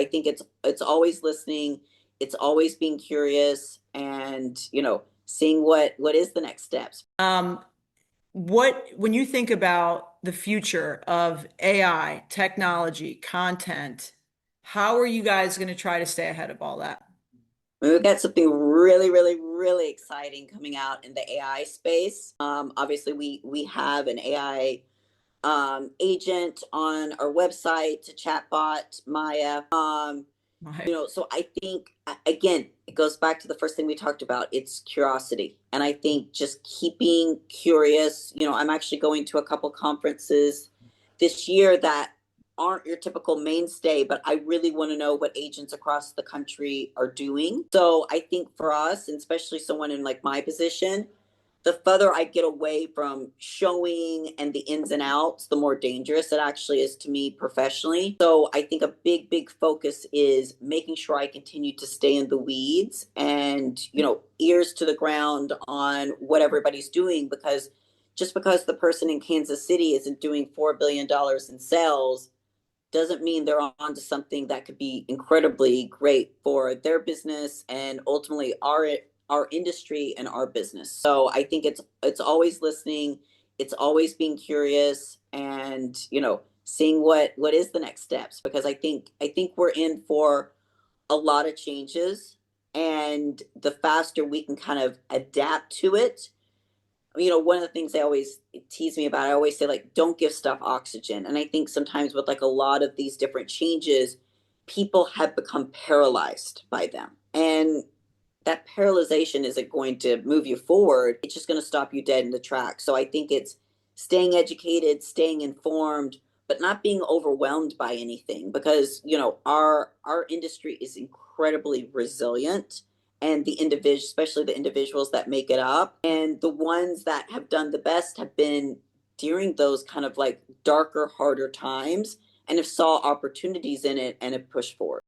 I think it's always listening, it's always being curious, and seeing what is the next steps. When you think about the future of AI, technology, content, how are you guys going to try to stay ahead of all that? We've got something really, really, really exciting coming out in the AI space. Obviously, we have an AI agent on our website, to chatbot Maya. Right. So I think again, it goes back to the first thing we talked about. It's curiosity, and I think just keeping curious. I'm actually going to a couple conferences this year that aren't your typical mainstay, but I really want to know what agents across the country are doing. So I think for us, and especially someone in like my position, the further I get away from showing and the ins and outs, the more dangerous it actually is to me professionally. So I think a big, big focus is making sure I continue to stay in the weeds and, ears to the ground on what everybody's doing, because just because the person in Kansas City isn't doing $4 billion in sales doesn't mean they're on to something that could be incredibly great for their business and ultimately our industry and our business. So I think it's always listening, it's always being curious, and seeing what is the next steps, because I think we're in for a lot of changes, and the faster we can kind of adapt to it. One of the things they always tease me about, I always say, like, don't give stuff oxygen. And I think sometimes with like a lot of these different changes, people have become paralyzed by them. And that paralyzation isn't going to move you forward. It's just going to stop you dead in the track. So I think it's staying educated, staying informed, but not being overwhelmed by anything, because, our industry is incredibly resilient, and the individual, especially the individuals that make it up, and the ones that have done the best have been during those kind of like darker, harder times, and have saw opportunities in it and have pushed forward.